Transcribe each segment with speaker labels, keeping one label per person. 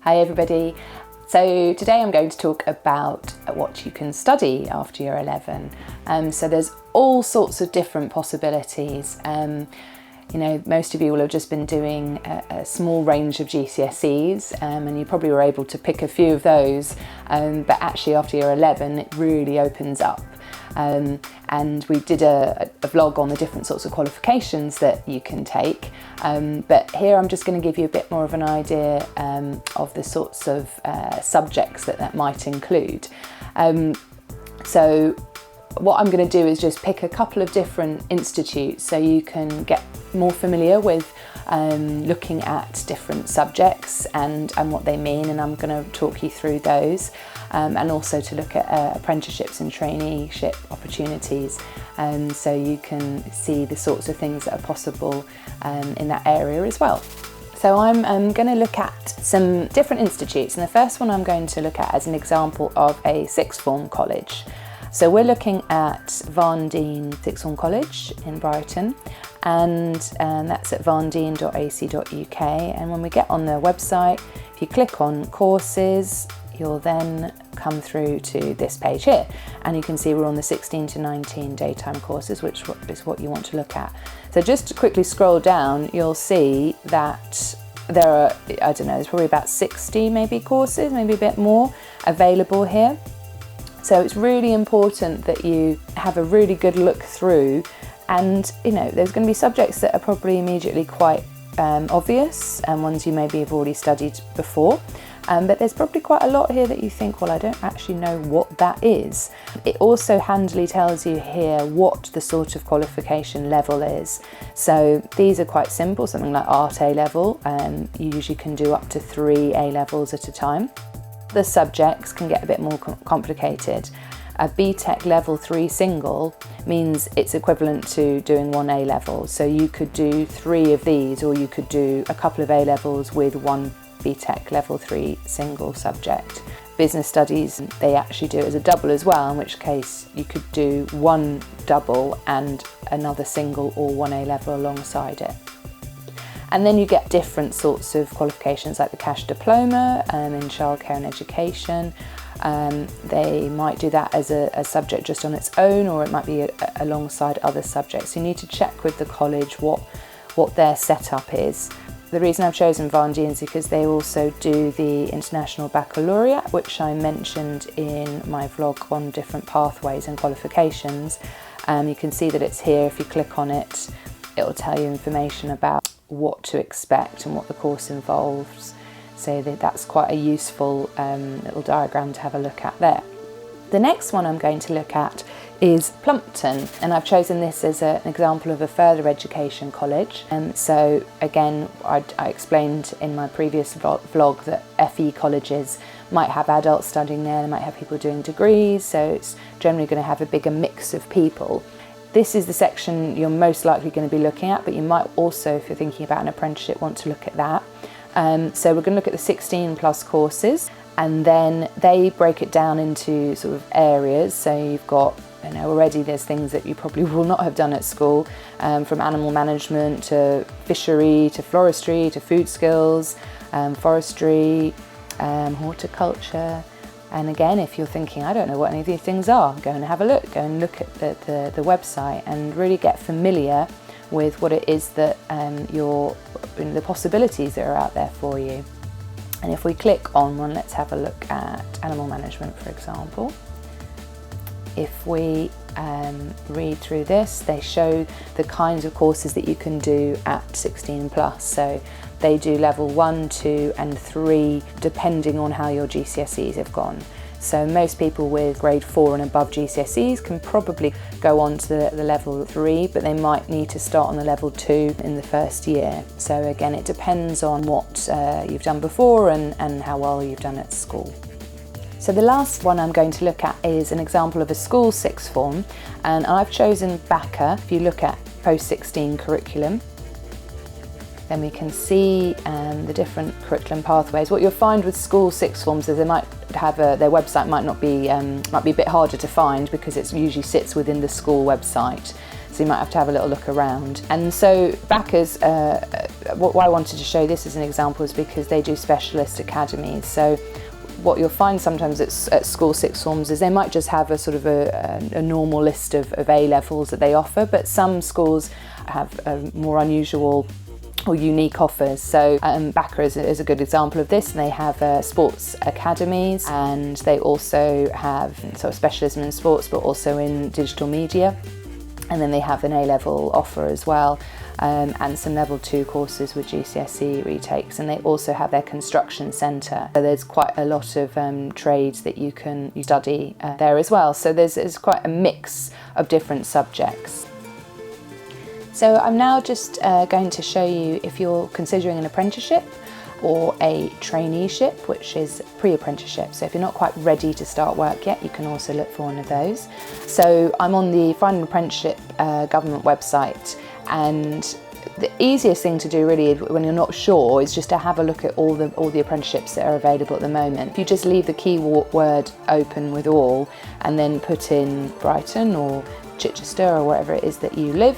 Speaker 1: Hi everybody. So today I'm going to talk about what you can study after year 11. So there's all sorts of different possibilities. You know, most of you will have just been doing a small range of GCSEs and you probably were able to pick a few of those, but actually after year 11 it really opens up. And we did a vlog on the different sorts of qualifications that you can take, but here I'm just going to give you a bit more of an idea of the sorts of subjects that might include. So what I'm going to do is just pick a couple of different institutes so you can get more familiar with looking at different subjects and what they mean, and I'm going to talk you through those, and also to look at apprenticeships and traineeship opportunities, so you can see the sorts of things that are possible in that area as well. So I'm going to look at some different institutes, and the first one I'm going to look at as an example of a sixth form college. So we're looking at Varndene Sixth Form College in Brighton, and that's at varndene.ac.uk. And when we get on the website, if you click on courses, you'll then come through to this page here, and you can see we're on the 16 to 19 daytime courses, which is what you want to look at. So just to quickly scroll down, you'll see that there are, I don't know, there's probably about 60 maybe courses, maybe a bit more available here. So it's really important that you have a really good look through, and you know, there's going to be subjects that are probably immediately quite obvious and ones you maybe have already studied before, but there's probably quite a lot here that you think, well, I don't actually know what that is. It also handily tells you here what the sort of qualification level is. So these are quite simple, something like Art A level, you usually can do up to 3 A levels at a time. The subjects can get a bit more complicated. A BTEC level 3 single means it's equivalent to doing 1 A level. So you could do 3 of these, or you could do a couple of A levels with 1 BTEC level 3 single subject. Business studies, they actually do it as a double as well, in which case you could do 1 double and another single or 1 A level alongside it. And then you get different sorts of qualifications like the cash diploma in childcare and education. They might do that as a subject just on its own, or it might be alongside other subjects. You need to check with the college what their setup is. The reason I've chosen Varndene is because they also do the International Baccalaureate, which I mentioned in my vlog on different pathways and qualifications. You can see that it's here. If you click on it, it'll tell you information about what to expect and what the course involves. So that's quite a useful little diagram to have a look at there. The next one I'm going to look at is Plumpton, and I've chosen this as an example of a further education college. So again, I explained in my previous vlog that FE colleges might have adults studying there, they might have people doing degrees, so it's generally going to have a bigger mix of people. This is the section you're most likely going to be looking at, but you might also, if you're thinking about an apprenticeship, want to look at that. So we're going to look at the 16 plus courses, and then they break it down into sort of areas. So you've got, you know, already there's things that you probably will not have done at school, from animal management to fishery to floristry to food skills, forestry, horticulture. And again, if you're thinking, I don't know what any of these things are, go and have a look, go and look at the website and really get familiar with what it is that the possibilities that are out there for you. And if we click on one, let's have a look at animal management, for example. If we read through this, they show the kinds of courses that you can do at 16 plus. So they do level 1, 2 and 3 depending on how your GCSEs have gone. So most people with grade 4 and above GCSEs can probably go on to the level 3, but they might need to start on the level 2 in the first year. So again, it depends on what you've done before and how well you've done at school. So the last one I'm going to look at is an example of a school sixth form, and I've chosen BACA. If you look at post-16 curriculum, then we can see the different curriculum pathways. What you'll find with school sixth forms is they might have their website might be a bit harder to find because it usually sits within the school website. so you might have to have a little look around. And so backers, why I wanted to show this as an example is because they do specialist academies. So what you'll find sometimes at school sixth forms is they might just have a sort of a normal list of A-levels that they offer, but some schools have more unusual or unique offers. So Backer is a good example of this, and they have sports academies, and they also have sort of specialism in sports but also in digital media, and then they have an A-level offer as well, and some level 2 courses with GCSE retakes, and they also have their construction centre. So there's quite a lot of trades that you study there as well. So there's quite a mix of different subjects. So I'm now just going to show you if you're considering an apprenticeship or a traineeship, which is pre-apprenticeship. So if you're not quite ready to start work yet, you can also look for one of those. So I'm on the Find an Apprenticeship government website, and the easiest thing to do really when you're not sure is just to have a look at all the apprenticeships that are available at the moment. If you just leave the keyword open with all and then put in Brighton or Chichester or wherever it is that you live,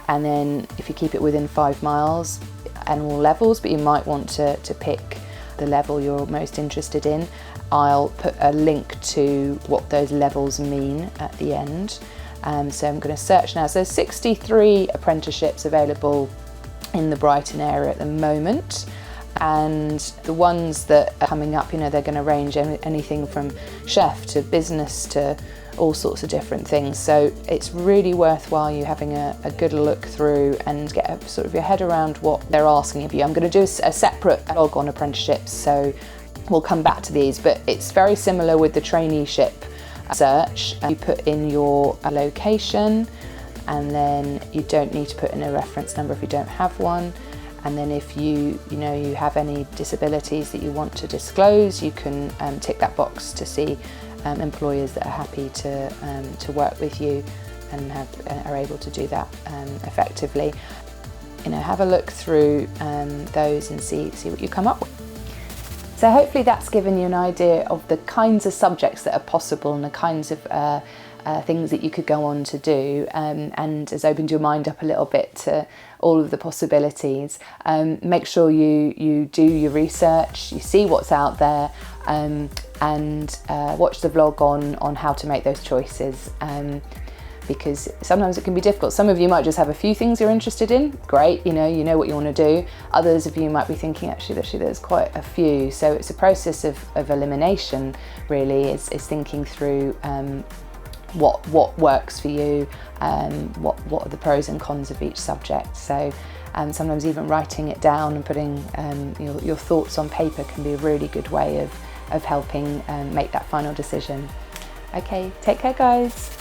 Speaker 1: and then if you keep it within 5 miles and all levels, but you might want to pick the level you're most interested in, I'll put a link to what those levels mean at the end. So I'm going to search now. So there's 63 apprenticeships available in the Brighton area at the moment, and the ones that are coming up, they're going to range anything from chef to business to all sorts of different things. So it's really worthwhile you having a good look through and get a sort of your head around what they're asking of you. I'm going to do a separate blog on apprenticeships, so we'll come back to these, but it's very similar with the traineeship search. You put in your location, and then you don't need to put in a reference number if you don't have one. And then if you have any disabilities that you want to disclose, you can tick that box to see employers that are happy to work with you and are able to do that effectively. Have a look through those and see what you come up with. So hopefully that's given you an idea of the kinds of subjects that are possible and the kinds of things that you could go on to do, and has opened your mind up a little bit to all of the possibilities. Make sure you do your research, you see what's out there, and watch the vlog on how to make those choices, because sometimes it can be difficult. Some of you might just have a few things you're interested in. Great, you know what you want to do. Others of you might be thinking actually there's quite a few. So it's a process of elimination really, is thinking through what works for you, what are the pros and cons of each subject. So sometimes even writing it down and putting your thoughts on paper can be a really good way of helping make that final decision. Okay, take care guys.